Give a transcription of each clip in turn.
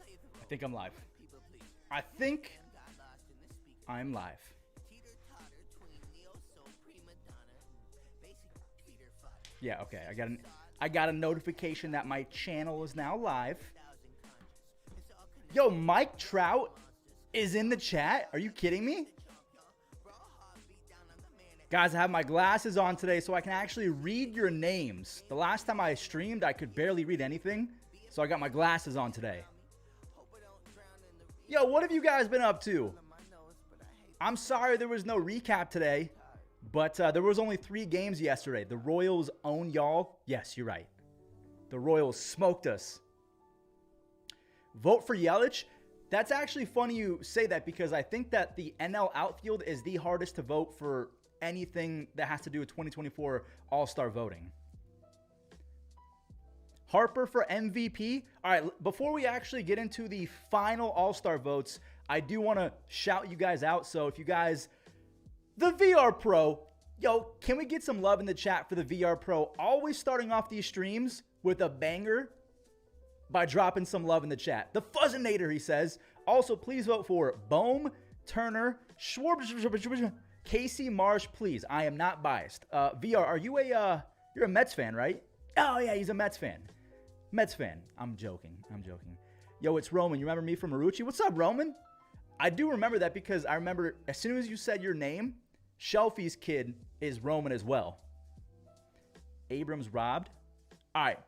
I think I'm live. I think I'm live. Yeah, okay. I got a notification that my channel is now live. Yo, Mike Trout is in the chat. Are you kidding me? Guys, I have my glasses on today so I can actually read your names. The last time I streamed, I could barely read anything. So I got my glasses on today. Yo, what have you guys been up to? I'm sorry there was no recap today, but there was only 3 games yesterday. The Royals own y'all. Yes, you're right. The Royals smoked us. Vote for Yelich. That's actually funny you say that because I think that the NL outfield is the hardest to vote for anything that has to do with 2024 All-Star voting. Harper for MVP. All right, before we actually get into the final All-Star votes, I do want to shout you guys out. So if you guys, the VR Pro, yo, can we get some love in the chat for the VR Pro? Always starting off these streams with a banger by dropping some love in the chat. The Fuzzinator, he says. Also, please vote for Bohm, Turner, Schwarber, Casey Marsh, please. I am not biased. VR, are you you're a Mets fan, right? Oh, yeah, he's a Mets fan. Mets fan. I'm joking. Yo, it's Roman. You remember me from Marucci? What's up, Roman? I do remember that because I remember as soon as you said your name, Shelfie's kid is Roman as well. Abrams robbed. All right.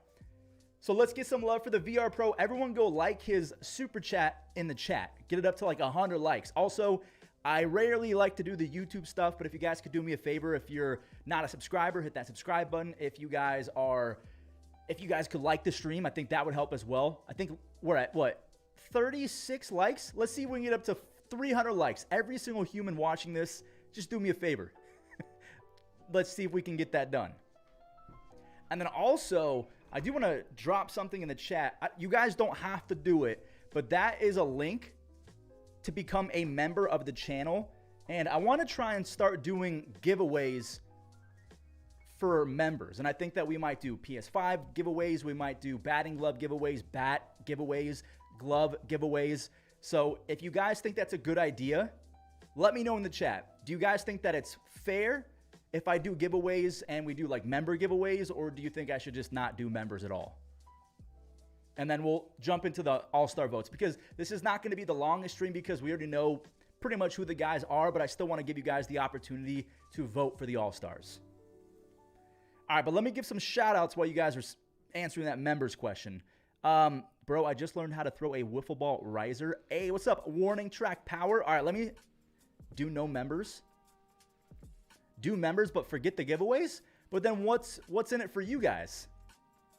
So let's get some love for the VR Pro. Everyone go like his super chat in the chat. Get it up to like 100 likes. Also, I rarely like to do the YouTube stuff, but if you guys could do me a favor, if you're not a subscriber, hit that subscribe button. If you guys could like the stream, I think that would help as well. I think we're at, what, 36 likes? Let's see if we can get up to 300 likes. Every single human watching this, just do me a favor. Let's see if we can get that done. And then also, I do want to drop something in the chat. You guys don't have to do it, but that is a link to become a member of the channel. And I want to try and start doing giveaways for members. And I think that we might do PS5 giveaways. We might do batting glove giveaways, bat giveaways, glove giveaways. So if you guys think that's a good idea, let me know in the chat. Do you guys think that it's fair if I do giveaways and we do like member giveaways, or do you think I should just not do members at all? And then we'll jump into the All-Star votes because this is not going to be the longest stream because we already know pretty much who the guys are, but I still want to give you guys the opportunity to vote for the All-Stars. All right, but let me give some shout-outs while you guys are answering that members question. Bro, I just learned how to throw a wiffle ball riser. Hey, what's up? Warning track power. All right, let me do no members. Do members, but forget the giveaways. But then what's in it for you guys?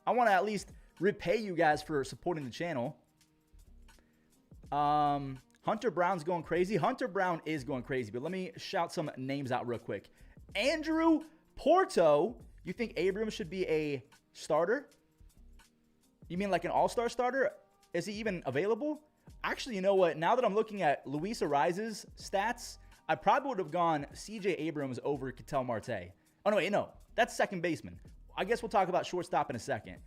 I want to at least repay you guys for supporting the channel. Hunter Brown's going crazy. Hunter Brown is going crazy, but let me shout some names out real quick. Andrew Porto. You think Abrams should be a starter? You mean like an all-star starter? Is he even available? Actually, you know what? Now that I'm looking at Luis Ariza's stats, I probably would have gone CJ Abrams over Ketel Marte. Oh, no, wait, no. That's second baseman. I guess we'll talk about shortstop in a second.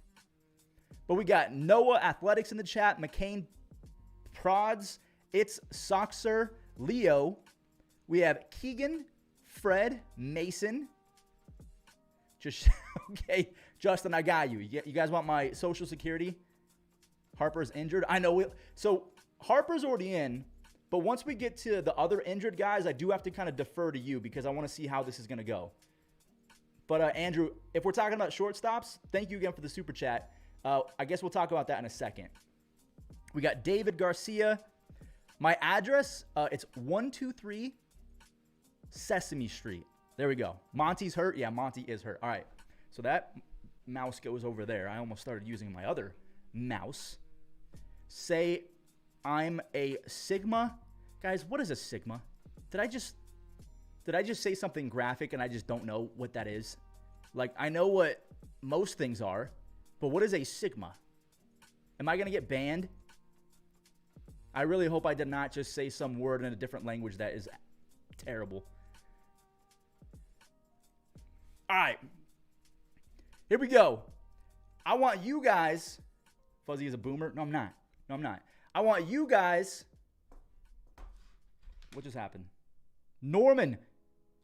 But we got Noah Athletics in the chat, McCain Prods, It's Soxer, Leo. We have Keegan, Fred, Mason. Just, okay, Justin, I got you. You guys want my social security? Harper's injured. I know. So Harper's already in, but once we get to the other injured guys, I do have to kind of defer to you because I want to see how this is going to go. But Andrew, if we're talking about shortstops, thank you again for the super chat. I guess we'll talk about that in a second. We got David Garcia. My address, it's 123 Sesame Street. There we go. Monty's hurt. Yeah, Monty is hurt. All right. So that mouse goes over there. I almost started using my other mouse. Say I'm a Sigma. Guys, what is a Sigma? Did I just say something graphic and I just don't know what that is? Like, I know what most things are, but what is a Sigma? Am I going to get banned? I really hope I did not just say some word in a different language that is terrible. All right. Here we go. I want you guys... Fuzzy is a boomer? No, I'm not. I want you guys. What just happened? Norman.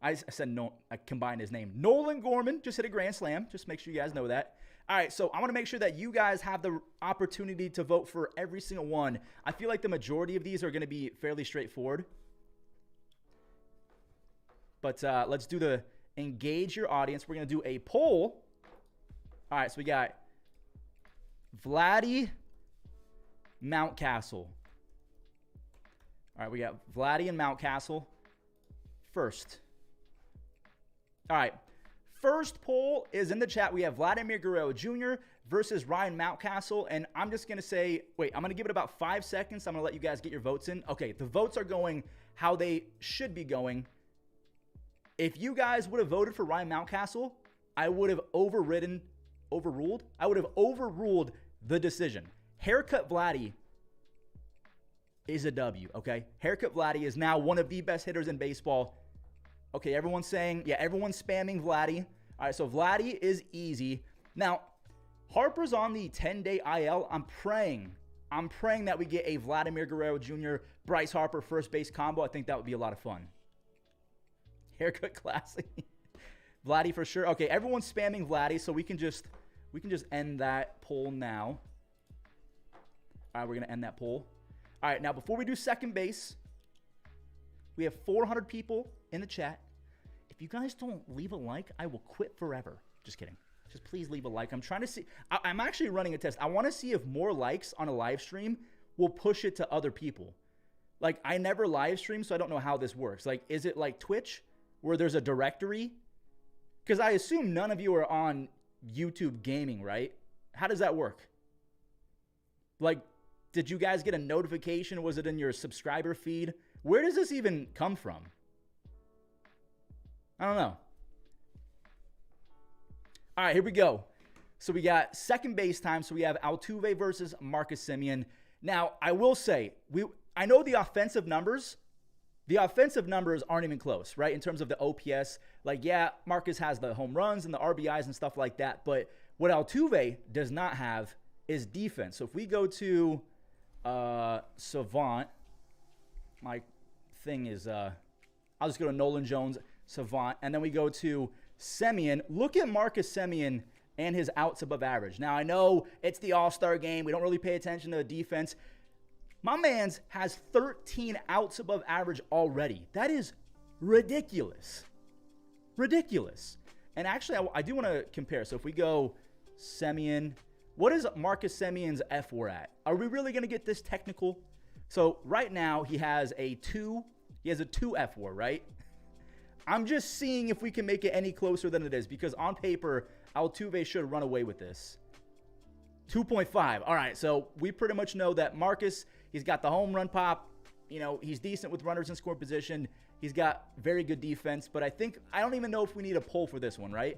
I said no. I combined his name. Nolan Gorman just hit a grand slam. Just make sure you guys know that. All right, so I want to make sure that you guys have the opportunity to vote for every single one. I feel like the majority of these are going to be fairly straightforward. But let's do the engage your audience. We're going to do a poll. All right, so we got Vladdy Mountcastle. All right, we got Vladdy and Mountcastle first. All right. First poll is in the chat. We have Vladimir Guerrero Jr. versus Ryan Mountcastle. And I'm just going to say, wait, I'm going to give it about 5 seconds. I'm going to let you guys get your votes in. Okay, the votes are going how they should be going. If you guys would have voted for Ryan Mountcastle, I would have overruled the decision. Haircut Vladdy is a W, okay? Haircut Vladdy is now one of the best hitters in baseball. Okay, everyone's saying, yeah, everyone's spamming Vladdy. All right, so Vladdy is easy. Now, Harper's on the 10-day IL. I'm praying that we get a Vladimir Guerrero Jr., Bryce Harper first base combo. I think that would be a lot of fun. Haircut classic. Vladdy for sure. Okay, everyone's spamming Vladdy, so we can just end that poll now. All right, we're going to end that poll. All right, now before we do second base, we have 400 people in the chat. If you guys don't leave a like, I will quit forever. Just kidding. Just please leave a like. I'm trying to see. I'm actually running a test. I want to see if more likes on a live stream will push it to other people. Like, I never live stream, so I don't know how this works. Like, is it like Twitch where there's a directory? Because I assume none of you are on YouTube gaming, right? How does that work? Like, did you guys get a notification? Was it in your subscriber feed? Where does this even come from? I don't know. All right, here we go. So we got second base time. So we have Altuve versus Marcus Semien. Now, I will say, I know the offensive numbers aren't even close, right? In terms of the OPS. Like, yeah, Marcus has the home runs and the RBIs and stuff like that. But what Altuve does not have is defense. So if we go to Savant, my thing is, I'll just go to Nolan Jones, Savant, and then we go to Semien. Look at Marcus Semien and his outs above average. Now, I know it's the All-Star game. We don't really pay attention to the defense. My man's has 13 outs above average already. That is ridiculous. Ridiculous. And actually, I do want to compare. So if we go Semien, what is Marcus Semien's F4 at? Are we really going to get this technical? So right now, he has a 2. He has a 2 F4, right? I'm just seeing if we can make it any closer than it is, because on paper, Altuve should run away with this. 2.5. All right, so we pretty much know that Marcus, he's got the home run pop. You know, he's decent with runners in score position. He's got very good defense, but I don't even know if we need a poll for this one, right?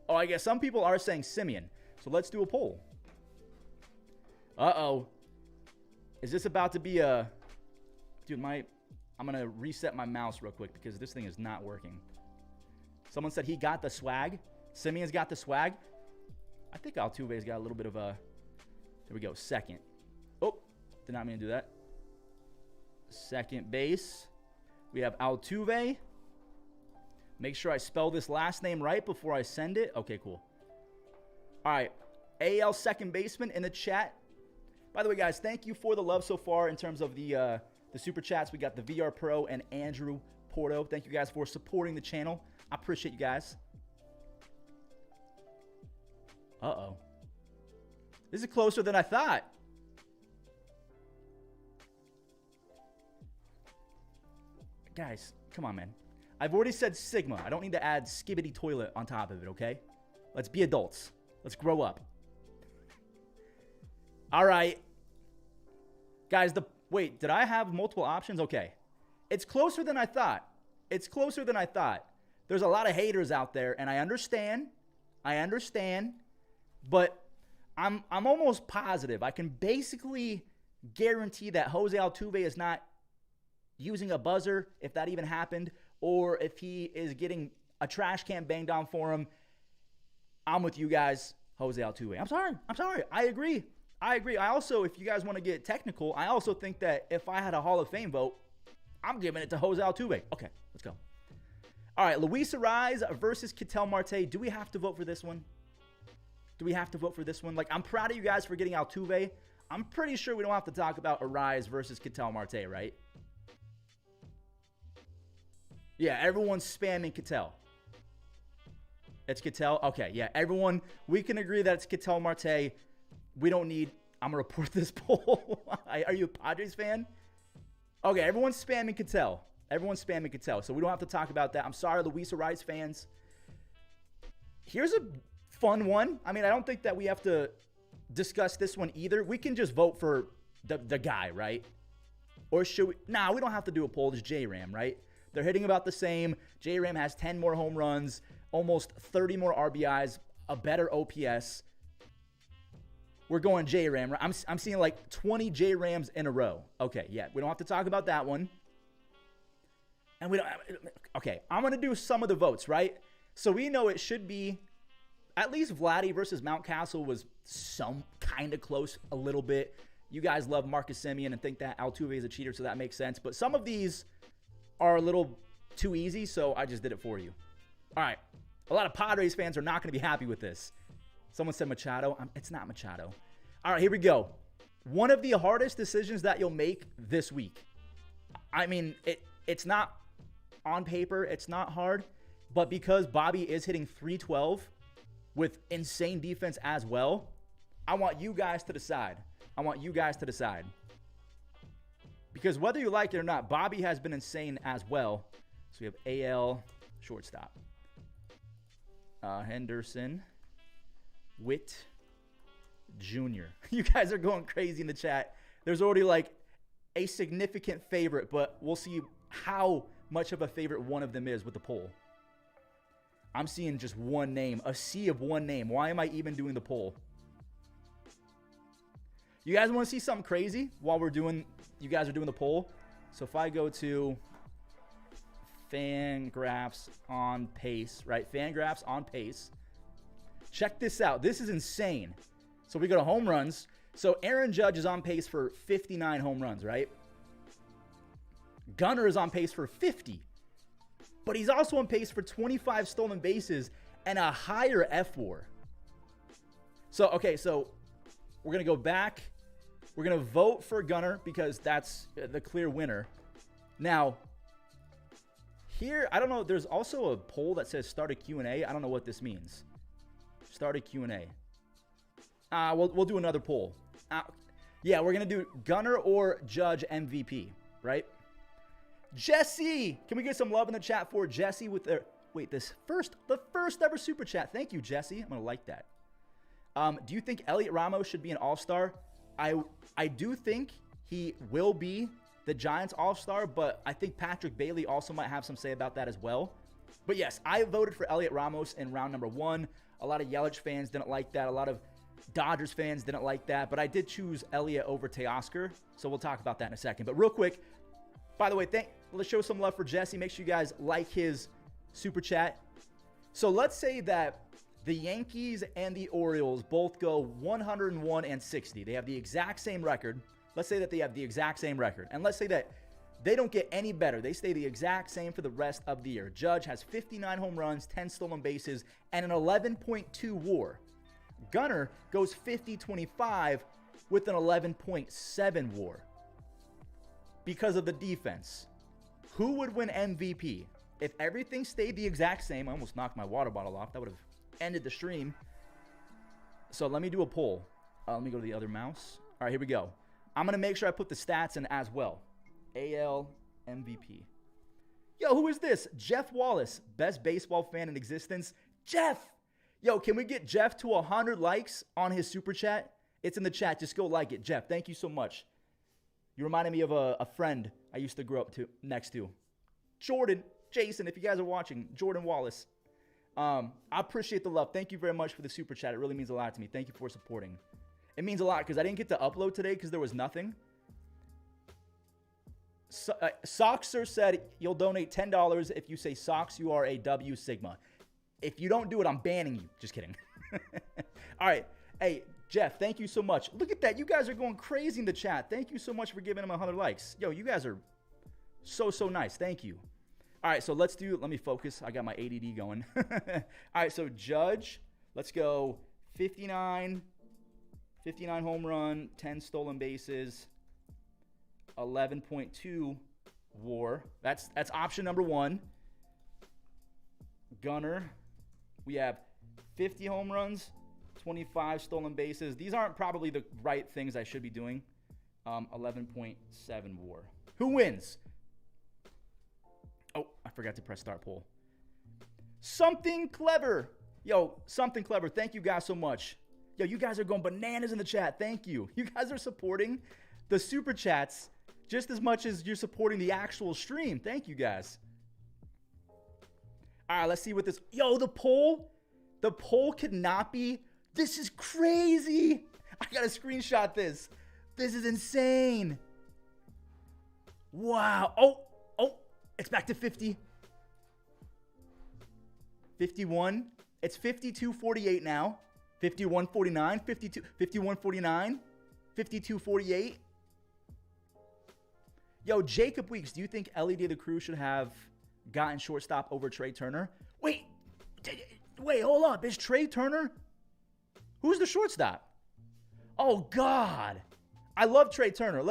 Oh, I guess some people are saying Semien. So let's do a poll. Uh-oh. Is this about to be a... Dude, I'm going to reset my mouse real quick because this thing is not working. Someone said he got the swag. Semien's got the swag. I think Altuve's got a little bit of a... There we go. Second. Oh, did not mean to do that. Second base. We have Altuve. Make sure I spell this last name right before I send it. Okay, cool. All right. AL second baseman in the chat. By the way, guys, thank you for the love so far in terms of the super chats. We got the VR Pro and Andrew Porto. Thank you guys for supporting the channel. I appreciate you guys. Uh-oh. This is closer than I thought. Guys, come on, man. I've already said Sigma. I don't need to add Skibbity Toilet on top of it, okay? Let's be adults. Let's grow up. All right. Guys, wait, did I have multiple options? Okay. It's closer than I thought. It's closer than I thought. There's a lot of haters out there, and I understand. But I'm almost positive. I can basically guarantee that Jose Altuve is not using a buzzer, if that even happened, or if he is getting a trash can banged on for him. I'm with you guys, Jose Altuve. I'm sorry. I agree. I agree. I also, if you guys want to get technical, I also think that if I had a Hall of Fame vote, I'm giving it to Jose Altuve. Okay, let's go. All right, Luis Arraez versus Ketel Marte. Do we have to vote for this one? Do we have to vote for this one? Like, I'm proud of you guys for getting Altuve. I'm pretty sure we don't have to talk about Arraez versus Ketel Marte, right? Yeah, everyone's spamming Ketel. It's Ketel? Okay, yeah, everyone, we can agree that it's Ketel Marte. We don't need, I'm going to report this poll. Are you a Padres fan? Okay, everyone's spamming Ketel. Everyone's spamming Ketel, so we don't have to talk about that. I'm sorry, Luis Arraez fans. Here's a fun one. I mean, I don't think that we have to discuss this one either. We can just vote for the guy, right? Or should we? Nah, we don't have to do a poll. It's J-Ram, right? They're hitting about the same. J-Ram has 10 more home runs, almost 30 more RBIs, a better OPS. We're going J-Ram. I'm seeing like 20 J-Rams in a row. Okay, yeah, we don't have to talk about that one. And we don't. Okay, I'm going to do some of the votes, right? So we know it should be, at least Vladdy versus Mountcastle was some kind of close a little bit. You guys love Marcus Semien and think that Altuve is a cheater, so that makes sense. But some of these are a little too easy, so I just did it for you. All right. A lot of Padres fans are not going to be happy with this. Someone said Machado. It's not Machado. All right, here we go. One of the hardest decisions that you'll make this week. I mean, it's not on paper. It's not hard. But because Bobby is hitting .312 with insane defense as well, I want you guys to decide. I want you guys to decide. Because whether you like it or not, Bobby has been insane as well. So we have AL shortstop. Henderson. Witt Jr. You guys are going crazy in the chat. There's already like a significant favorite, but we'll see how much of a favorite one of them is with the poll. I'm seeing just one name, a sea of one name. Why am I even doing the poll? You guys want to see something crazy while you guys are doing the poll? So if I go to Fangraphs on pace, right? Fangraphs on pace. Check this out. This is insane. So we go to home runs. So Aaron Judge is on pace for 59 home runs, right? Gunnar is on pace for 50. But he's also on pace for 25 stolen bases and a higher F4. So, okay, so we're going to go back. We're going to vote for Gunnar because that's the clear winner. Now, here, I don't know. There's also a poll that says start a Q&A. I don't know what this means. Start a Q&A. We'll do another poll. Yeah, we're going to do Gunnar or Judge MVP, right? Jesse, can we get some love in the chat for Jesse with their, the first ever super chat. Thank you, Jesse. I'm going to like that. Do you think Elliot Ramos should be an all-star? I do think he will be the Giants all-star, but I think Patrick Bailey also might have some say about that as well. But yes, I voted for Elliot Ramos in round number 1. A lot of Yelich fans didn't like that. A lot of Dodgers fans didn't like that. But I did choose Elliot over Teoscar. So we'll talk about that in a second. But real quick, by the way, let's show some love for Jesse. Make sure you guys like his super chat. So let's say that the Yankees and the Orioles both go 101 and 60. They have the exact same record. Let's say that they have the exact same record. And let's say that they don't get any better. They stay the exact same for the rest of the year. Judge has 59 home runs, 10 stolen bases, and an 11.2 WAR. Gunnar goes 50-25 with an 11.7 WAR. Because of the defense. Who would win MVP? If everything stayed the exact same, I almost knocked my water bottle off. That would have ended the stream. So let me do a poll. Let me go to the other mouse. All right, here we go. I'm going to make sure I put the stats in as well. AL MVP. Yo, who is this? Jeff Wallace, best baseball fan in existence. Jeff! Yo, can we get Jeff to 100 likes on his super chat? It's in the chat. Just go like it. Jeff, thank you so much. You reminded me of a friend I used to grow up next to. Jordan, Jason, if you guys are watching, Jordan Wallace. I appreciate the love. Thank you very much for the super chat. It really means a lot to me. Thank you for supporting. It means a lot because I didn't get to upload today because there was nothing. Soxer said you'll donate $10 if you say Sox, you are a W Sigma. If you don't do it, I'm banning you. Just kidding. All right. Hey, Jeff, thank you so much. Look at that. You guys are going crazy in the chat. Thank you so much for giving him 100 likes. Yo, you guys are so nice. Thank you. All right, so let me focus. I got my ADD going. All right, so Judge, let's go 59 home run, 10 stolen bases, 11.2 WAR. That's option number 1. Gunner, we have 50 home runs, 25 stolen bases. These aren't probably the right things I should be doing. 11.7 WAR. Who wins? Oh, I forgot to press start poll. Something clever. Yo, something clever. Thank you guys so much. Yo, you guys are going bananas in the chat. Thank you. You guys are supporting the super chats just as much as you're supporting the actual stream. Thank you guys. All right, let's see what this. Yo, the poll could not be. This is crazy. I got to screenshot this. This is insane. Wow. Oh, it's back to 50. 51. It's 52-48 now. 51-49, 52, 51-49, 52-48. Yo, Jacob Weeks, do you think Ellie De La Cruz should have gotten shortstop over Trey Turner? Wait, hold up. Is Trey Turner? Who's the shortstop? Oh God. I love Trey Turner.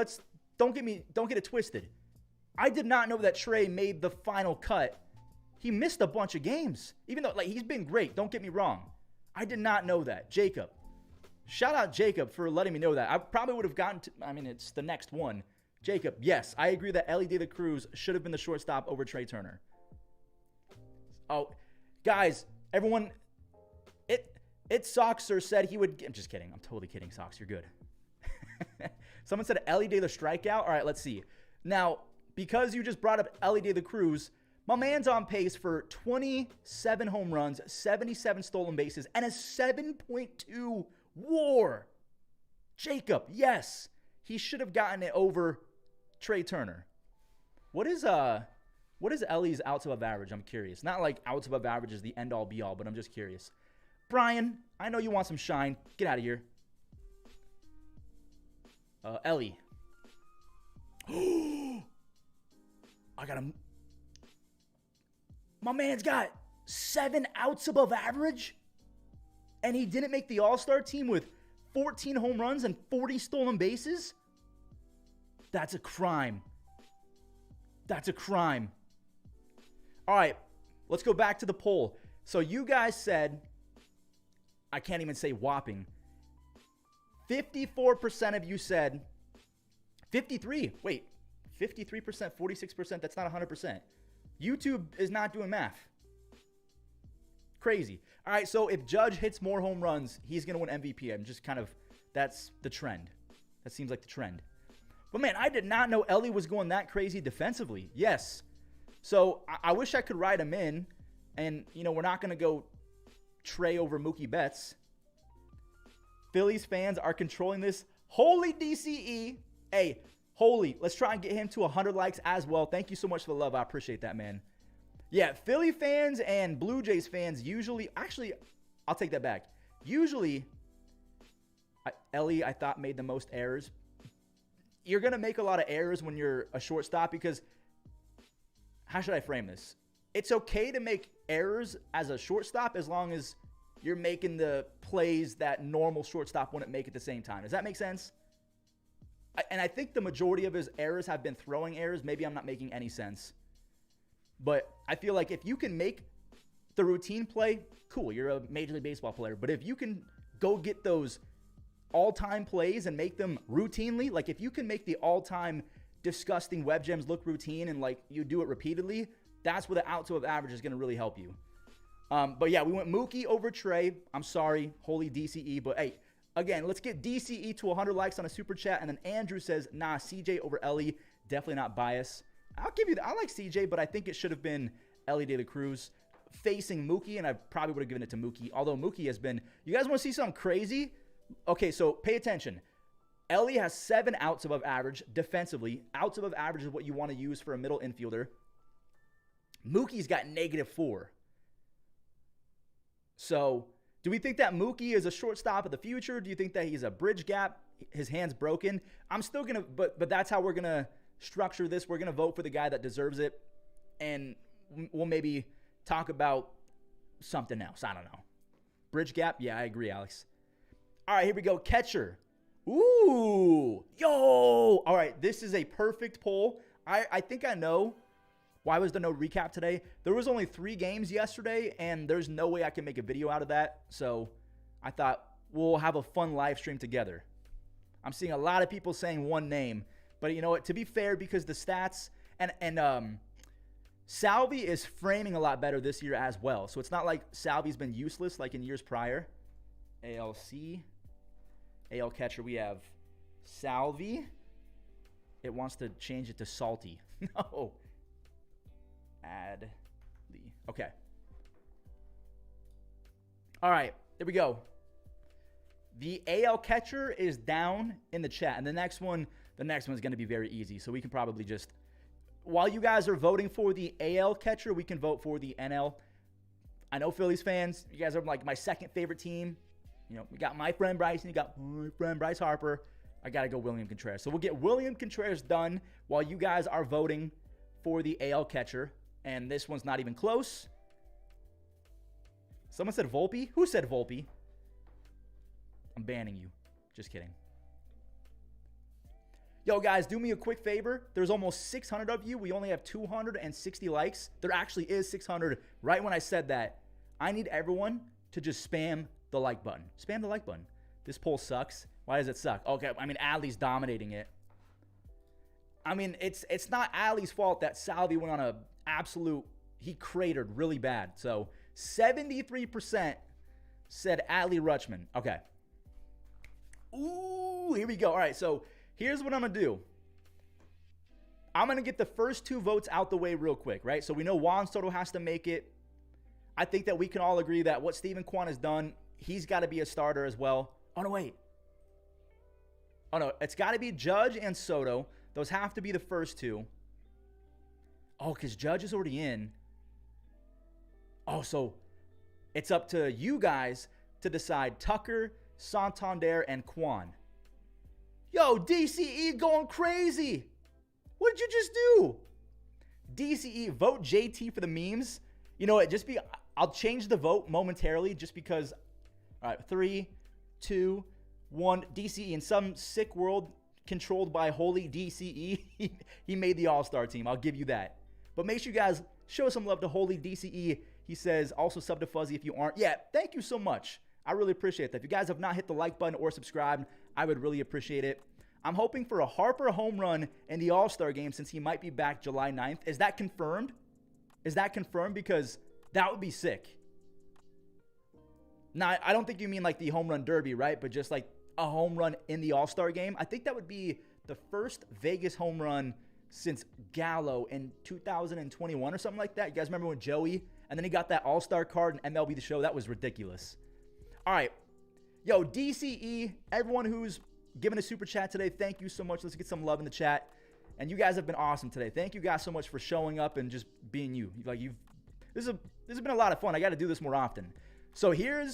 Don't get it twisted. I did not know that Trey made the final cut. He missed a bunch of games. Even though he's been great, don't get me wrong. I did not know that. Jacob. Shout out Jacob for letting me know that. I probably would have gotten to, it's the next one. Jacob, yes, I agree that Ellie De La Cruz should have been the shortstop over Trey Turner. Oh, guys, everyone, it Soxer said he would. I'm just kidding. I'm totally kidding, Sox. You're good. Someone said Ellie De La strikeout. All right, let's see. Now, because you just brought up Ellie De La Cruz, my man's on pace for 27 home runs, 77 stolen bases, and a 7.2 WAR. Jacob, yes, he should have gotten it over Trey Turner. What is Ellie's outs above average? I'm curious. Not like outs above average is the end all be all, but I'm just curious. Brian, I know you want some shine. Get out of here. Ellie. I got him. My man's got 7 outs above average, and he didn't make the All-Star team with 14 home runs and 40 stolen bases? That's a crime. That's a crime. All right, let's go back to the poll. So you guys said, I can't even say whopping, 54% of you said, 53, wait, 53%, 46%, that's not 100%. YouTube is not doing math. Crazy. All right, so if Judge hits more home runs, he's going to win MVP. I'm just that's the trend. That seems like the trend. But man, I did not know Ellie was going that crazy defensively. Yes. So I wish I could ride him in. And, we're not going to go Trey over Mookie Betts. Phillies fans are controlling this. Holy DCE. Hey, Holy, let's try and get him to 100 likes as well. Thank you so much for the love. I appreciate that, man. Yeah, Philly fans and Blue Jays fans usually, actually, I'll take that back. Usually, Ellie, I thought, made the most errors. You're going to make a lot of errors when you're a shortstop because, how should I frame this? It's okay to make errors as a shortstop as long as you're making the plays that normal shortstop wouldn't make at the same time. Does that make sense? And I think the majority of his errors have been throwing errors. Maybe I'm not making any sense. But I feel like if you can make the routine play, cool, you're a Major League Baseball player. But if you can go get those all-time plays and make them routinely, like if you can make the all-time disgusting web gems look routine and like you do it repeatedly, that's where the outs above average is going to really help you. But yeah, we went Mookie over Trey. I'm sorry, holy DCE. But hey, again, let's get DCE to 100 likes on a super chat. And then Andrew says, nah, CJ over Ellie. Definitely not biased. I'll give you that. I like CJ, but I think it should have been Ellie De La Cruz facing Mookie, and I probably would have given it to Mookie. Although Mookie has been, you guys want to see something crazy? Okay, so pay attention. Ellie has 7 outs above average defensively. Outs above average is what you want to use for a middle infielder. Mookie's got -4. So Do we think that Mookie is a shortstop of the future? Do you think that he's a bridge gap? His hand's broken. I'm still going to, but that's how we're going to structure this. We're going to vote for the guy that deserves it. And we'll maybe talk about something else. I don't know. Bridge gap? Yeah, I agree, Alex. All right, here we go. Catcher. Ooh. Yo. All right, this is a perfect poll. I think I know why was there no recap today. There was only 3 games yesterday, and there's no way I can make a video out of that. So I thought we'll have a fun live stream together. I'm seeing a lot of people saying one name. But you know what? To be fair, because the stats and Salvi is framing a lot better this year as well. So it's not like Salvi's been useless like in years prior. ALC. AL catcher, we have Salvi. It wants to change it to Salty. No. Adley. Okay. All right. There we go. The AL catcher is down in the chat. And the next one is going to be very easy. So we can probably just, while you guys are voting for the AL catcher, we can vote for the NL. I know Phillies fans, you guys are like my second favorite team. You know, we got my friend Bryce, and you got my friend Bryce Harper. I got to go William Contreras. So we'll get William Contreras done while you guys are voting for the AL catcher. And this one's not even close. Someone said Volpe? Who said Volpe? I'm banning you. Just kidding. Yo, guys, do me a quick favor. There's almost 600 of you. We only have 260 likes. There actually is 600 right when I said that. I need everyone to just spam the like button. Spam the like button. This poll sucks. Why does it suck? Okay, I mean, Adley's dominating it. I mean, it's not Adley's fault that Salvi went on a absolute, he cratered really bad. So 73% said Adley Rutschman. Okay. Ooh, here we go. All right, so here's what I'm going to do. I'm going to get the first 2 votes out the way real quick, right? So we know Juan Soto has to make it. I think that we can all agree that what Steven Kwan has done, he's got to be a starter as well. Oh, no, wait. Oh, no, it's got to be Judge and Soto. Those have to be the first 2. Oh, because Judge is already in. Oh, so it's up to you guys to decide Tucker, Santander, and Kwan. Yo, DCE going crazy. What did you just do? DCE, vote JT for the memes. You know what? I'll change the vote momentarily just because. All right, 3, 2, 1. DCE in some sick world controlled by holy DCE. He made the All-Star team. I'll give you that. But make sure you guys show some love to holy DCE. He says also sub to Fuzzy if you aren't. Yeah, thank you so much. I really appreciate that. If you guys have not hit the like button or subscribed, I would really appreciate it. I'm hoping for a Harper home run in the All-Star game since he might be back July 9th. Is that confirmed? Is that confirmed? Because that would be sick. Now, I don't think you mean like the home run derby, right? But just like a home run in the All-Star game. I think that would be the first Vegas home run since Gallo in 2021 or something like that. You guys remember when Joey, and then he got that All-Star card in MLB The Show? That was ridiculous. All right. Yo, DCE, everyone who's given a super chat today, thank you so much. Let's get some love in the chat. And you guys have been awesome today. Thank you guys so much for showing up and just being you. This has been a lot of fun. I got to do this more often. So here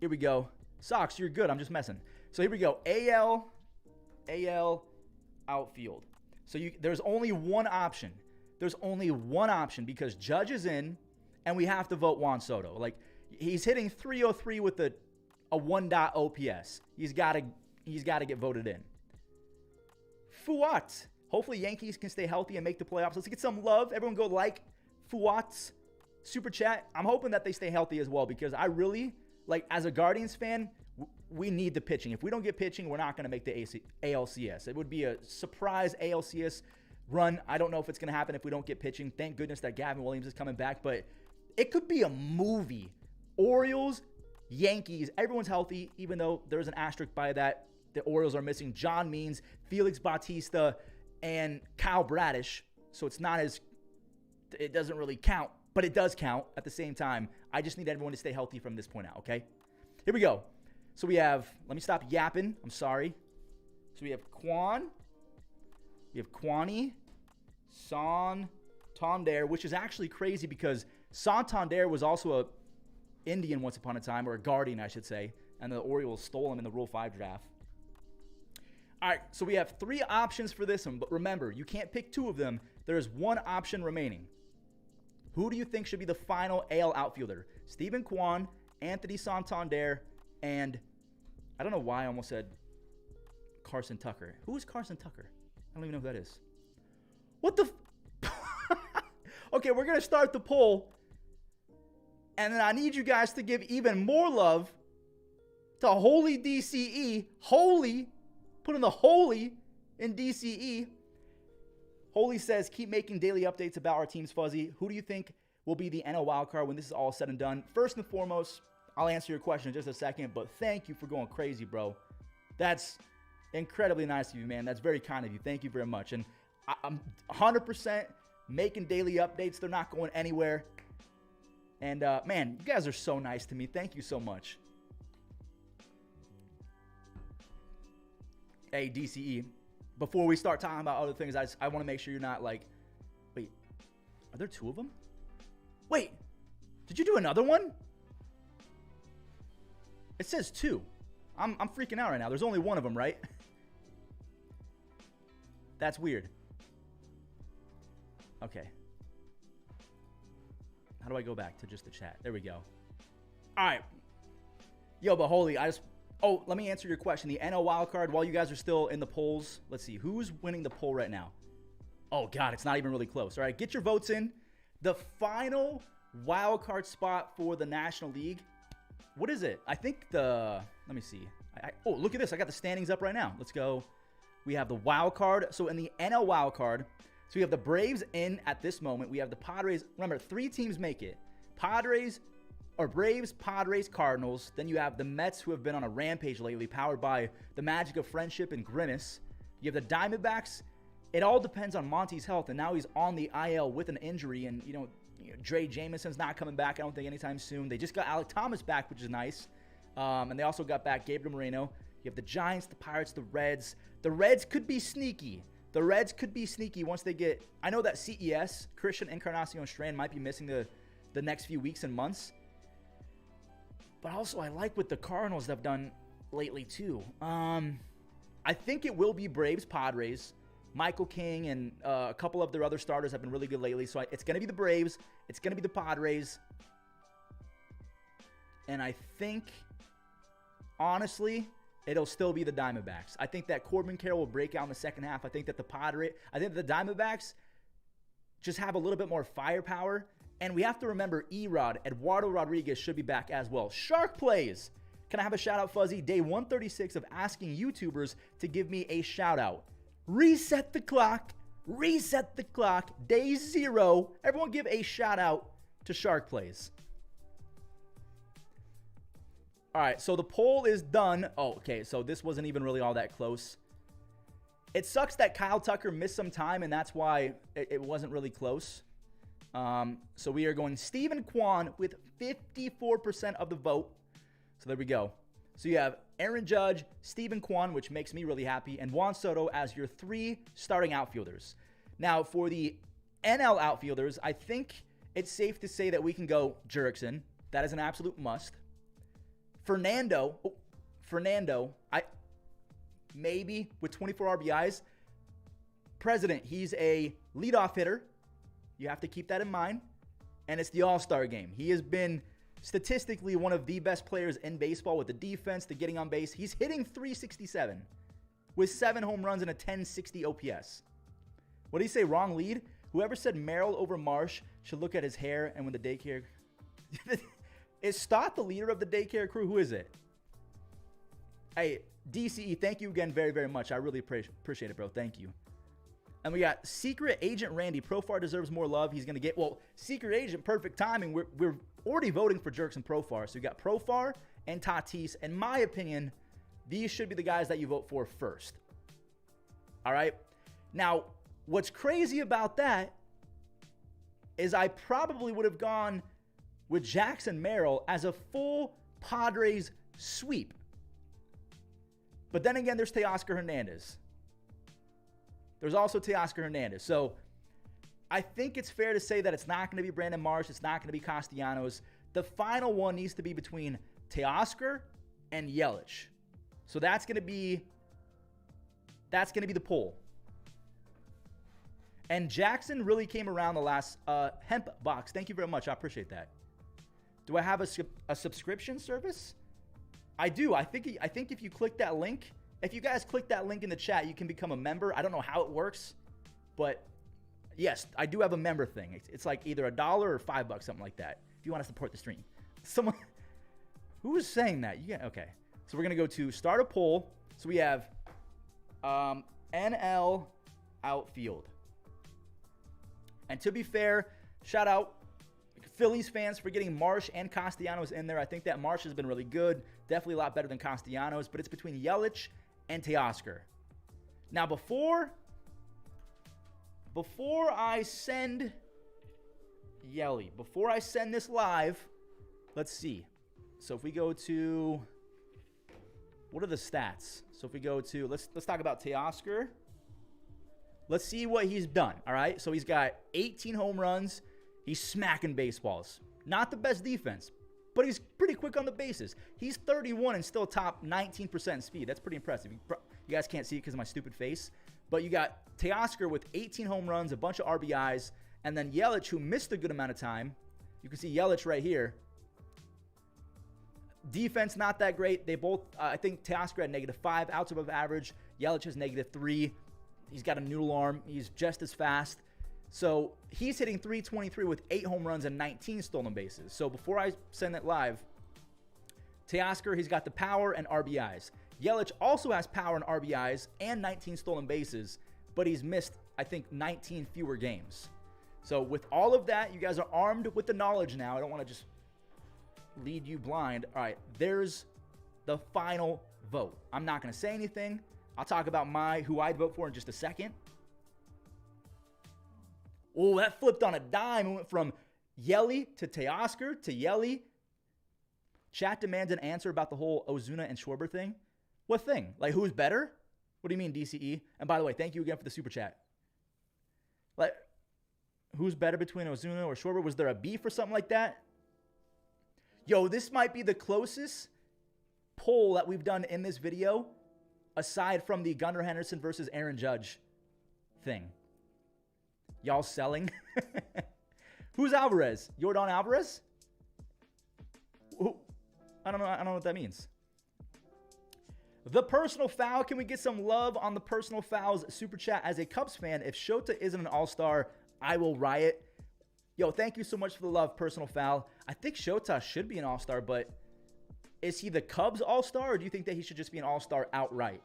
we go. Sox, you're good. I'm just messing. So here we go. AL outfield. So there's only one option. There's only one option because Judge is in, and we have to vote Juan Soto. Like, he's hitting 303 with a 1. OPS. He's got to get voted in. Fuat. Hopefully Yankees can stay healthy and make the playoffs. Let's get some love. Everyone go like Fuat's super chat. I'm hoping that they stay healthy as well because I really, like, as a Guardians fan, we need the pitching. If we don't get pitching, we're not going to make the ALCS. It would be a surprise ALCS run. I don't know if it's going to happen if we don't get pitching. Thank goodness that Gavin Williams is coming back, but it could be a movie. Orioles, Yankees, everyone's healthy, even though there's an asterisk by that. The Orioles are missing John Means, Felix Bautista, and Kyle Bradish. So it doesn't really count, but it does count at the same time. I just need everyone to stay healthy from this point out, okay? Here we go. So we have, let me stop yapping. I'm sorry. So we have Kwan. We have Kwani. Santander, which is actually crazy because Santander was also Indian once upon a time, or a Guardian, I should say, and the Orioles stole him in the Rule 5 draft. All right, so we have 3 options for this one, but remember, you can't pick 2 of them. There is 1 option remaining. Who do you think should be the final AL outfielder? Steven Kwan, Anthony Santander, and I don't know why I almost said Carson Tucker. Who is Carson Tucker? I don't even know who that is. What the? Okay, we're going to start the poll. And then I need you guys to give even more love to Holy DCE. Holy. Put in the holy in DCE. Holy says, keep making daily updates about our team's Fuzzy. Who do you think will be the NL wildcard when this is all said and done? First and foremost, I'll answer your question in just a second, but thank you for going crazy, bro. That's incredibly nice of you, man. That's very kind of you. Thank you very much. And I'm 100% making daily updates. They're not going anywhere. And, man, you guys are so nice to me. Thank you so much. Hey, DCE, before we start talking about other things, I want to make sure you're not like, wait, are there 2 of them? Wait, did you do another one? It says 2. I'm freaking out right now. There's only 1 of them, right? That's weird. Okay. How do I go back to just the chat? There we go. All right. Yo, but holy, oh, let me answer your question. The NL wildcard, while you guys are still in the polls, let's see. Who's winning the poll right now? Oh, God, it's not even really close. All right, get your votes in. The final wildcard spot for the National League. What is it? I think let me see. Oh, look at this. I got the standings up right now. Let's go. We have the wildcard. So in the NL wildcard, so we have the Braves in at this moment. We have the Padres. Remember, 3 teams make it. Braves, Padres, Cardinals. Then you have the Mets, who have been on a rampage lately, powered by the magic of friendship and Grimace. You have the Diamondbacks. It all depends on Monty's health, and now he's on the IL with an injury. And, Dre Jameson's not coming back, I don't think, anytime soon. They just got Alec Thomas back, which is nice. And they also got back Gabriel Moreno. You have the Giants, the Pirates, the Reds. The Reds could be sneaky. Once they get... I know that CES, Christian Encarnacion Strand, might be missing the next few weeks and months. But also, I like what the Cardinals have done lately, too. I think it will be Braves, Padres. Michael King and a couple of their other starters have been really good lately. So it's going to be the Braves. It's going to be the Padres. And I think, honestly, it'll still be the Diamondbacks. I think that Corbin Carroll will break out in the second half. I think that the Diamondbacks just have a little bit more firepower. And we have to remember Erod, Eduardo Rodriguez should be back as well. Shark Plays. Can I have a shout out, Fuzzy? Day 136 of asking YouTubers to give me a shout out. Reset the clock. Day 0. Everyone give a shout out to Shark Plays. All right, so the poll is done. Oh, okay, so this wasn't even really all that close. It sucks that Kyle Tucker missed some time, and that's why it wasn't really close. So we are going Steven Kwan with 54% of the vote. So there we go. So you have Aaron Judge, Steven Kwan, which makes me really happy, and Juan Soto as your 3 starting outfielders. Now, for the NL outfielders, I think it's safe to say that we can go Jurickson. That is an absolute must. Fernando, maybe with 24 RBIs. President, he's a leadoff hitter. You have to keep that in mind. And it's the All-Star game. He has been statistically one of the best players in baseball with the defense, the getting on base. He's hitting .367 with 7 home runs and a 1060 OPS. What did he say? Wrong lead? Whoever said Merrill over Marsh should look at his hair and when the daycare... Is Stott the leader of the daycare crew? Who is it? Hey, DCE, thank you again very, very much. I really appreciate it, bro. Thank you. And we got Secret Agent Randy. Profar deserves more love. He's going to get... Well, Secret Agent, perfect timing. We're already voting for Jerks and Profar. So we got Profar and Tatis. In my opinion, these should be the guys that you vote for first. All right? Now, what's crazy about that is I probably would have gone with Jackson Merrill as a full Padres sweep. But then again, there's Teoscar Hernandez. There's also Teoscar Hernandez. So I think it's fair to say that it's not going to be Brandon Marsh. It's not going to be Castellanos. The final one needs to be between Teoscar and Yelich. So that's going to be the poll. And Jackson really came around the last hemp box. Thank you very much. I appreciate that. Do I have a subscription service? I do. I think if you click that link, if you guys click that link in the chat, you can become a member. I don't know how it works, but yes, I do have a member thing. It's like either $1 or $5, something like that. If you want to support the stream. Someone who was saying that? Okay. So we're gonna go to start a poll. So we have NL Outfield. And to be fair, shout out Phillies fans for getting Marsh and Castellanos in there. I think that Marsh has been really good. Definitely a lot better than Castellanos, but it's between Yelich and Teoscar. Now, before I send before I send this live, let's see. So if we go to, what are the stats? So if we go to, let's talk about Teoscar. Let's see what he's done, all right? So he's got 18 home runs. He's smacking baseballs. Not the best defense, but he's pretty quick on the bases. He's 31 and still top 19% speed. That's pretty impressive. You guys can't see it because of my stupid face. But you got Teoscar with 18 home runs, a bunch of RBIs, and then Yelich, who missed a good amount of time. You can see Yelich right here. Defense, not that great. They both, I think Teoscar had -5, outs above average. Yelich has -3. He's got a noodle arm. He's just as fast. So he's hitting .323 with 8 home runs and 19 stolen bases. So before I send it live, Teoscar, he's got the power and RBIs. Yelich also has power and RBIs and 19 stolen bases, but he's missed, I think, 19 fewer games. So with all of that, you guys are armed with the knowledge now. I don't want to just lead you blind. All right, there's the final vote. I'm not going to say anything. I'll talk about who I'd vote for in just a second. Oh, that flipped on a dime. It went from Yelly to Teoscar to Yelly. Chat demands an answer about the whole Ozuna and Schwarber thing. What thing? Like, who's better? What do you mean, DCE? And by the way, thank you again for the super chat. Like, who's better between Ozuna or Schwarber? Was there a beef or something like that? Yo, this might be the closest poll that we've done in this video, aside from the Gunnar Henderson versus Aaron Judge thing. Y'all selling? Who's Alvarez? Yordan Alvarez? I don't know what that means. The personal foul. Can we get some love on the personal fouls super chat? As a Cubs fan, if Shota isn't an all-star, I will riot. Yo, thank you so much for the love, personal foul. I think Shota should be an all-star, but is he the Cubs all-star, or do you think that he should just be an all-star outright?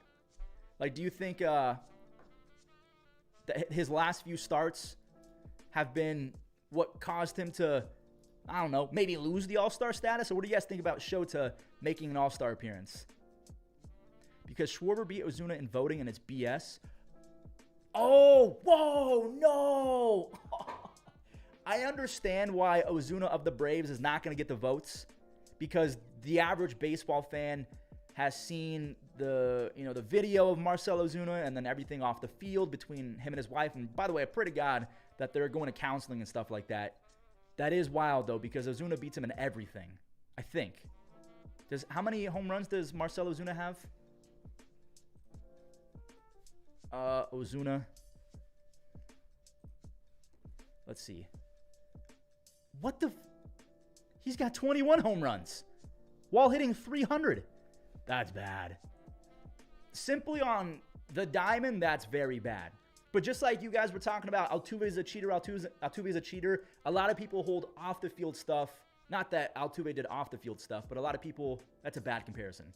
Like, do you think that his last few starts have been what caused him to, I don't know, maybe lose the all-star status? Or what do you guys think about Shota making an all-star appearance? Because Schwarber beat Ozuna in voting and it's BS. Oh, whoa, no. I understand why Ozuna of the Braves is not going to get the votes, because the average baseball fan has seen the video of Marcell Ozuna and then everything off the field between him and his wife. And by the way, I pray to God that they're going to counseling and stuff like that. That is wild, though, because Ozuna beats him in everything, I think. How many home runs does Marcell Ozuna have? Ozuna. Let's see. What the? He's got 21 home runs while hitting 300. That's bad. Simply on the diamond, that's very bad. But just like you guys were talking about, Altuve's a cheater, Altuve's a cheater. A lot of people hold off the field stuff. Not that Altuve did off the field stuff, but a lot of people, that's a bad comparison.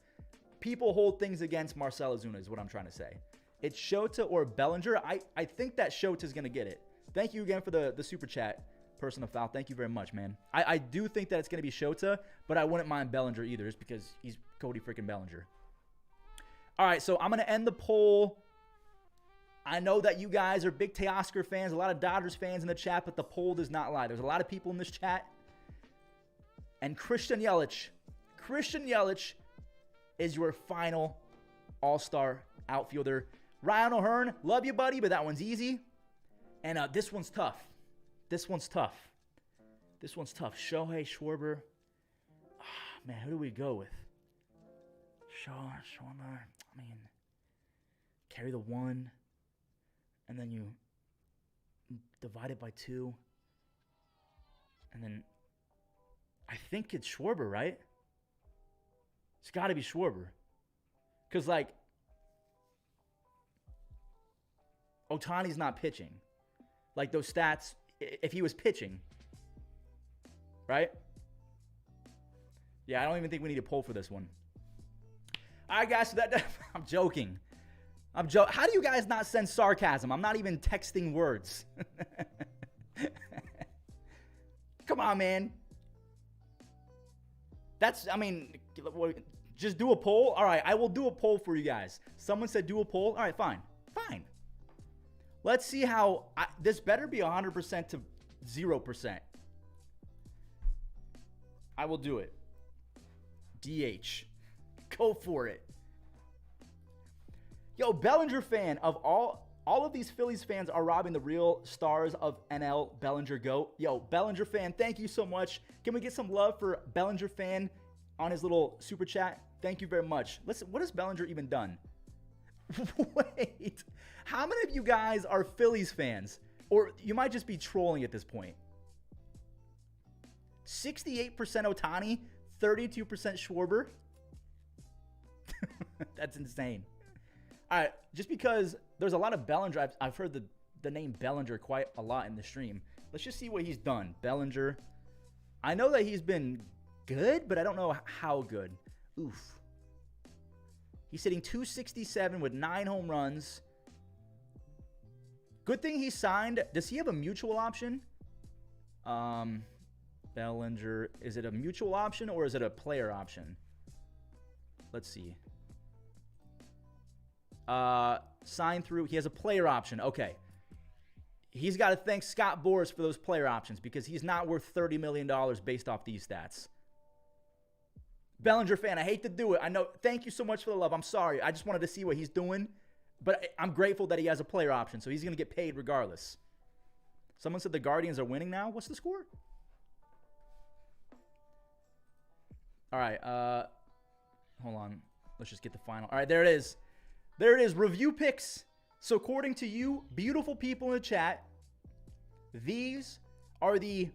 People hold things against Marcell Ozuna is what I'm trying to say. It's Shota or Bellinger. I think that Shota's going to get it. Thank you again for the super chat, person of foul. Thank you very much, man. I do think that it's going to be Shota, but I wouldn't mind Bellinger either, just because he's Cody freaking Bellinger. All right, so I'm going to end the poll. I know that you guys are big Teoscar fans, a lot of Dodgers fans in the chat, but the poll does not lie. There's a lot of people in this chat. And Christian Yelich is your final all-star outfielder. Ryan O'Hearn, love you, buddy, but that one's easy. And this one's tough. Shohei, Schwarber. Man, who do we go with? Schwarber. I mean, carry the 1, and then you divide it by 2, and then I think it's Schwarber, right? It's got to be Schwarber. Because, like, Ohtani's not pitching. Like, those stats, if he was pitching, right? Yeah, I don't even think we need a poll for this one. All right, guys, so I'm joking. How do you guys not send sarcasm? I'm not even texting words. Come on, man. Just do a poll. All right, I will do a poll for you guys. Someone said do a poll. All right, fine. Let's see how, this better be 100% to 0%. I will do it. DH. Go for it. Yo, Bellinger fan of all of these Phillies fans are robbing the real stars of NL. Bellinger GOAT. Yo, Bellinger fan, thank you so much. Can we get some love for Bellinger fan on his little super chat? Thank you very much. Listen, what has Bellinger even done? Wait, how many of you guys are Phillies fans? Or you might just be trolling at this point. 68% Ohtani, 32% Schwarber. That's insane. All right, just because there's a lot of Bellinger, I've heard the name Bellinger quite a lot in the stream. Let's just see what he's done. Bellinger. I know that he's been good, but I don't know how good. Oof. He's hitting .267 with 9 home runs. Good thing he signed. Does he have a mutual option? Bellinger. Is it a mutual option or is it a player option? Let's see. Sign through. He has a player option. Okay. He's got to thank Scott Boras for those player options because he's not worth $30 million based off these stats. Bellinger fan, I hate to do it. I know. Thank you so much for the love. I'm sorry. I just wanted to see what he's doing. But I'm grateful that he has a player option, so he's going to get paid regardless. Someone said the Guardians are winning now. What's the score? All right. Hold on. Let's just get the final. All right, there it is. There it is. Review picks. So according to you, beautiful people in the chat, these are the,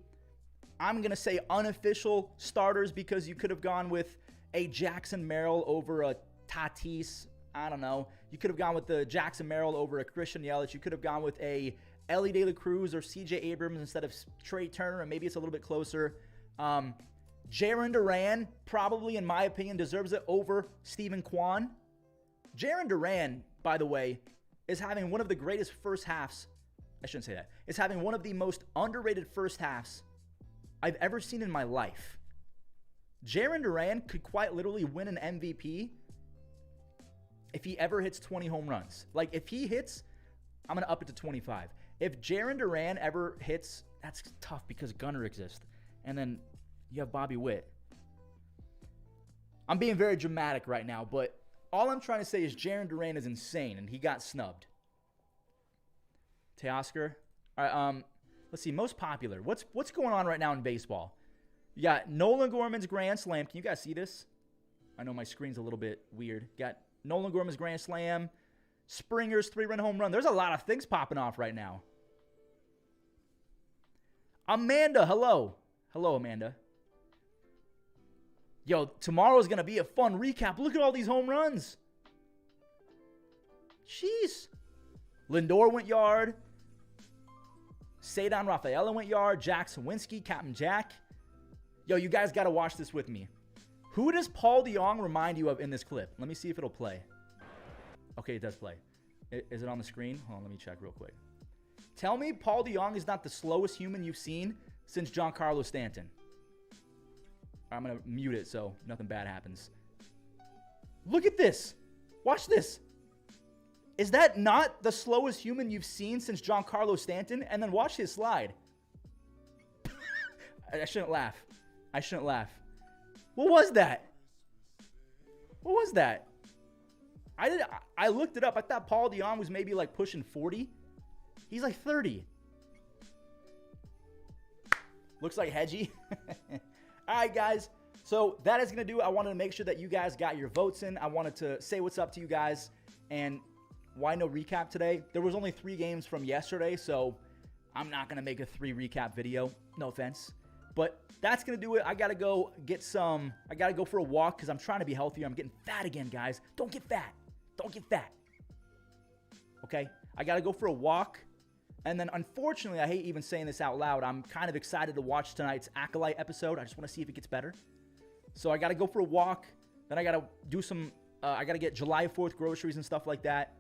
I'm going to say, unofficial starters because you could have gone with a Jackson Merrill over a Tatis. I don't know. You could have gone with the Jackson Merrill over a Christian Yelich. You could have gone with a Ellie De La Cruz or CJ Abrams instead of Trey Turner, and maybe it's a little bit closer. Jarren Duran, probably, in my opinion, deserves it over Steven Kwan. Jarren Duran, by the way, is having one of the greatest first halves. I shouldn't say that. Is having one of the most underrated first halves I've ever seen in my life. Jarren Duran could quite literally win an MVP if he ever hits 20 home runs. Like, if he hits, I'm going to up it to 25. If Jarren Duran ever hits, that's tough because Gunnar exists. And then you have Bobby Witt. I'm being very dramatic right now, but all I'm trying to say is Jarren Duran is insane, and he got snubbed. Teoscar. All right, let's see. Most popular. What's going on right now in baseball? You got Nolan Gorman's Grand Slam. Can you guys see this? I know my screen's a little bit weird. You got Nolan Gorman's Grand Slam. Springer's 3-run home run. There's a lot of things popping off right now. Amanda, hello. Hello, Amanda. Yo, tomorrow's going to be a fun recap. Look at all these home runs. Jeez. Lindor went yard. Cedar Rafaela went yard. Jack Sawinski, Captain Jack. Yo, you guys got to watch this with me. Who does Paul DeJong remind you of in this clip? Let me see if it'll play. Okay, it does play. Is it on the screen? Hold on, let me check real quick. Tell me Paul DeJong is not the slowest human you've seen since Giancarlo Stanton. I'm going to mute it so nothing bad happens. Look at this. Watch this. Is that not the slowest human you've seen since Giancarlo Stanton? And then watch his slide. I shouldn't laugh. I shouldn't laugh. What was that? What was that? I looked it up. I thought Paul DeJong was maybe like pushing 40. He's like 30. Looks like Hedgie. All right, guys. So that is going to do it. I wanted to make sure that you guys got your votes in. I wanted to say what's up to you guys. And why no recap today? There was only 3 games from yesterday, so I'm not going to make a 3 recap video. No offense. But that's going to do it. I got to go get some. I got to go for a walk because I'm trying to be healthier. I'm getting fat again, guys. Don't get fat. Don't get fat. Okay? I got to go for a walk. And then, unfortunately, I hate even saying this out loud. I'm kind of excited to watch tonight's Acolyte episode. I just want to see if it gets better. So I got to go for a walk. Then I got to do some, I got to get July 4th groceries and stuff like that.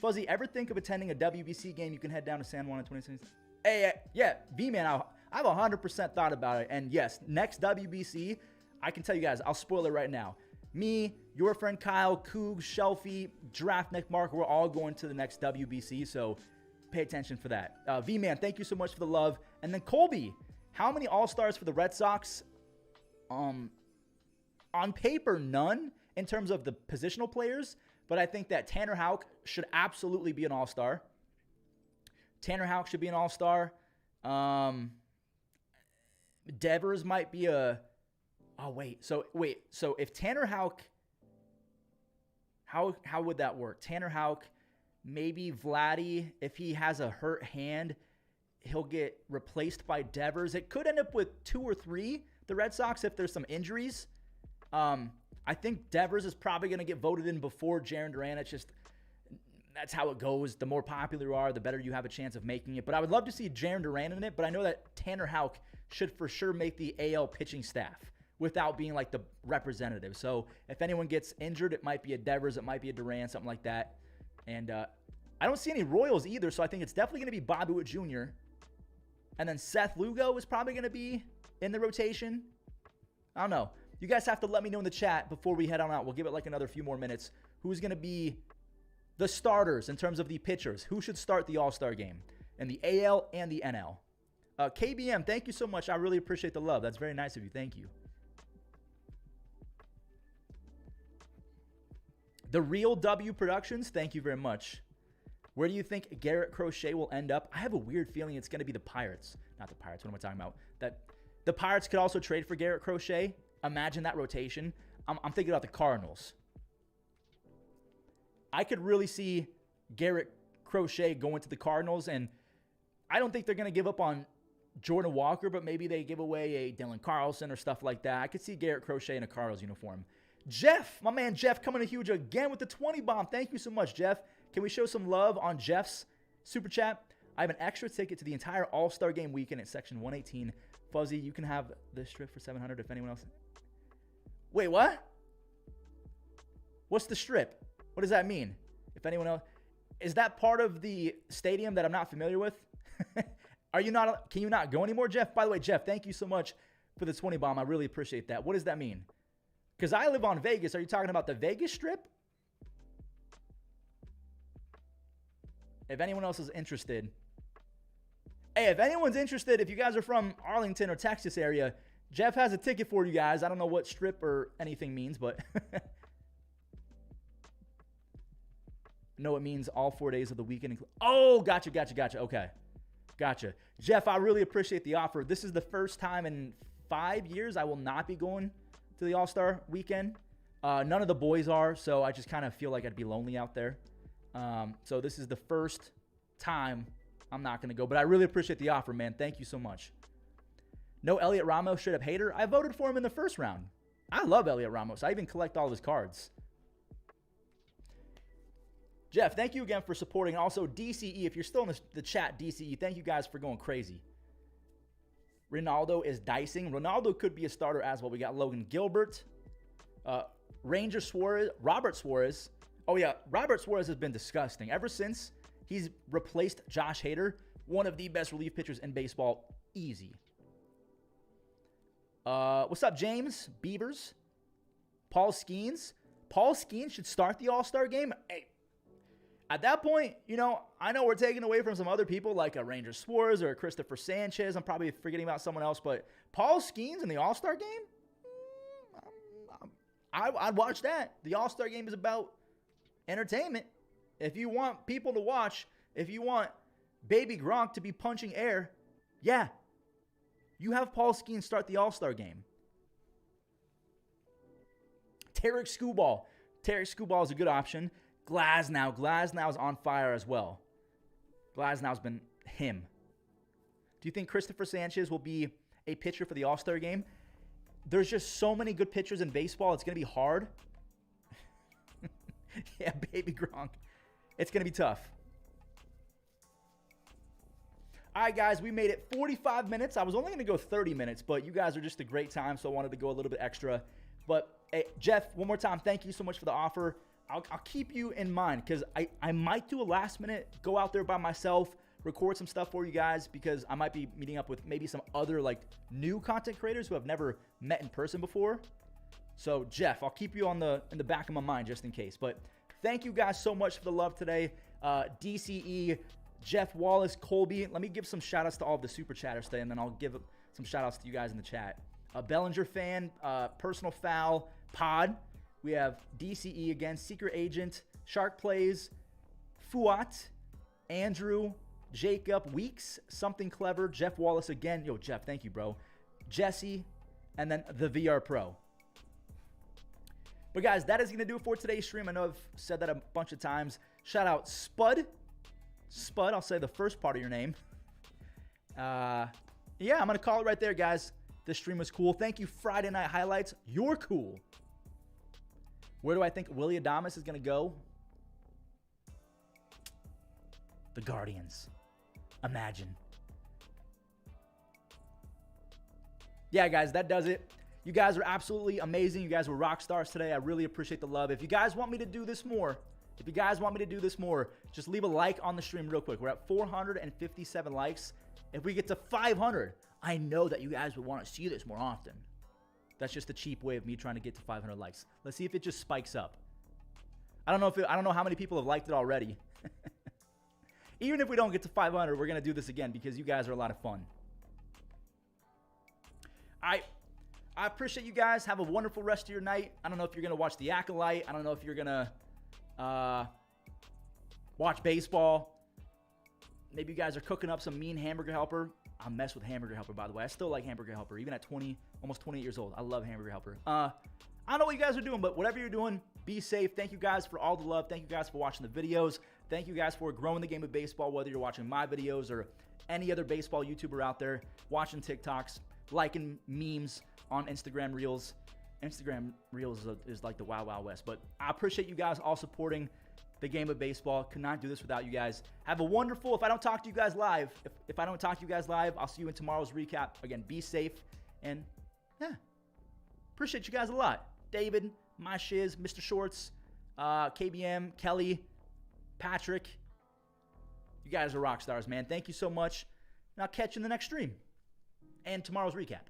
Fuzzy, ever think of attending a WBC game? You can head down to San Juan in 2016. Hey, yeah, V-Man, I've 100% thought about it. And yes, next WBC, I can tell you guys, I'll spoil it right now. Me, your friend Kyle, Coog, Shelfie, Giraffe Neck Mark, we're all going to the next WBC. So pay attention for that. V-Man, thank you so much for the love. And then Colby, how many All-Stars for the Red Sox? On paper, none in terms of the positional players. But I think that Tanner Houck should absolutely be an All-Star. Tanner Houck should be an All-Star. Devers might be a... Oh, wait. So if Tanner Houck... How would that work? Tanner Houck, maybe Vladdy. If he has a hurt hand, he'll get replaced by Devers. It could end up with 2 or 3, the Red Sox, if there's some injuries. I think Devers is probably going to get voted in before Jarren Duran. It's just, that's how it goes. The more popular you are, the better you have a chance of making it. But I would love to see Jarren Duran in it, but I know that Tanner Houck should for sure make the AL pitching staff without being like the representative. So if anyone gets injured, it might be a Devers, it might be a Duran, something like that. And I don't see any Royals either, so I think it's definitely going to be Bobby Witt Jr. And then Seth Lugo is probably going to be in the rotation. I don't know. You guys have to let me know in the chat before we head on out. We'll give it like another few more minutes. Who's going to be the starters in terms of the pitchers? Who should start the All-Star game in the AL and the NL? KBM, thank you so much. I really appreciate the love. That's very nice of you. Thank you. The Real W Productions, thank you very much. Where do you think Garrett Crochet will end up? I have a weird feeling it's going to be the Pirates. Not the Pirates. What am I talking about? That the Pirates could also trade for Garrett Crochet. Imagine that rotation. I'm thinking about the Cardinals. I could really see Garrett Crochet going to the Cardinals, and I don't think they're going to give up on Jordan Walker, but maybe they give away a Dylan Carlson or stuff like that. I could see Garrett Crochet in a Cardinals uniform. Jeff, my man Jeff, coming in huge again with the 20 bomb. Thank you so much, Jeff. Can we show some love on Jeff's super chat? I have an extra ticket to the entire All-Star Game weekend at Section 118. Fuzzy, you can have this strip for $700 if anyone else... Wait, what? What's the strip? What does that mean? If anyone else... Is that part of the stadium that I'm not familiar with? Are you not... Can you not go anymore, Jeff? By the way, Jeff, thank you so much for the 20 bomb. I really appreciate that. What does that mean? Because I live on Vegas. Are you talking about the Vegas strip? If anyone else is interested... Hey, if anyone's interested, if you guys are from Arlington or Texas area... Jeff has a ticket for you guys. I don't know what strip or anything means, but no, it means all 4 days of the weekend. Oh, gotcha. Okay. Gotcha. Jeff, I really appreciate the offer. This is the first time in 5 years I will not be going to the All-Star weekend. None of the boys are, so I just kind of feel like I'd be lonely out there. So this is the first time I'm not going to go, but I really appreciate the offer, man. Thank you so much. No Elliot Ramos, straight up hater. I voted for him in the first round. I love Elliot Ramos. I even collect all of his cards. Jeff, thank you again for supporting. Also, DCE, if you're still in the chat, DCE, thank you guys for going crazy. Ronaldo is dicing. Ronaldo could be a starter as well. We got Logan Gilbert. Ranger Suarez. Robert Suarez. Oh, yeah. Robert Suarez has been disgusting. Ever since he's replaced Josh Hader, one of the best relief pitchers in baseball. Easy. What's up, James? Beavers. Paul Skeens. Paul Skeens should start the All-Star game. Hey, at that point, you know, I know we're taking away from some other people like a Ranger Suarez or a Christopher Sanchez. I'm probably forgetting about someone else, but Paul Skeens in the All-Star game? I'd watch that. The All-Star game is about entertainment. If you want people to watch, if you want Baby Gronk to be punching air, yeah. You have Paul Skeens start the All-Star game. Tarek Skubal. Tarek Skubal is a good option. Glasnow. Glasnow's on fire as well. Glasnow's been him. Do you think Christopher Sanchez will be a pitcher for the All-Star game? There's just so many good pitchers in baseball. It's going to be hard. Yeah, baby Gronk. It's going to be tough. All right, guys, we made it 45 minutes. I was only going to go 30 minutes, but you guys are just a great time, so I wanted to go a little bit extra. But, hey, Jeff, one more time, thank you so much for the offer. I'll keep you in mind because I might do a last minute, go out there by myself, record some stuff for you guys because I might be meeting up with maybe some other like new content creators who have never met in person before. So Jeff, I'll keep you in the back of my mind just in case. But thank you guys so much for the love today. DCE, Jeff Wallace, Colby. Let me give some shout outs to all of the super chatters today, and then I'll give some shout outs to you guys in the chat. Bellinger fan, Personal Foul, Pod. We have DCE again, Secret Agent, Shark Plays, Fuat, Andrew, Jacob, Weeks, Something Clever, Jeff Wallace again. Yo, Jeff, thank you, bro. Jesse, and then the VR Pro. But guys, that is going to do it for today's stream. I know I've said that a bunch of times. Shout out Spud. Spud, I'll say the first part of your name. Yeah, I'm going to call it right there, guys. This stream was cool. Thank you, Friday Night Highlights. You're cool. Where do I think Willie Adames is going to go? The Guardians. Imagine. Yeah, guys, that does it. You guys are absolutely amazing. You guys were rock stars today. I really appreciate the love. If you guys want me to do this more, just leave a like on the stream real quick. We're at 457 likes. If we get to 500, I know that you guys would want to see this more often. That's just a cheap way of me trying to get to 500 likes. Let's see if it just spikes up. I don't know how many people have liked it already. Even if we don't get to 500, we're going to do this again because you guys are a lot of fun. I appreciate you guys. Have a wonderful rest of your night. I don't know if you're going to watch The Acolyte. I don't know if you're going to watch baseball. Maybe you guys are cooking up some mean Hamburger Helper. I mess with Hamburger Helper, by the way. I still like Hamburger Helper, even at 20, almost 28 years old. I love Hamburger Helper. I don't know what you guys are doing, but whatever you're doing, be safe. Thank you guys for all the love. Thank you guys for watching the videos. Thank you guys for growing the game of baseball, whether you're watching my videos or any other baseball YouTuber out there, watching TikToks, liking memes on Instagram Reels. Instagram Reels is like the Wild Wild West. But I appreciate you guys all supporting the game of baseball. Could not do this without you guys. Have a wonderful, if I don't talk to you guys live, I'll see you in tomorrow's recap. Again, be safe. And yeah, appreciate you guys a lot. David, My Shiz, Mr. Shorts, KBM, Kelly, Patrick. You guys are rock stars, man. Thank you so much. And I'll catch you in the next stream and tomorrow's recap.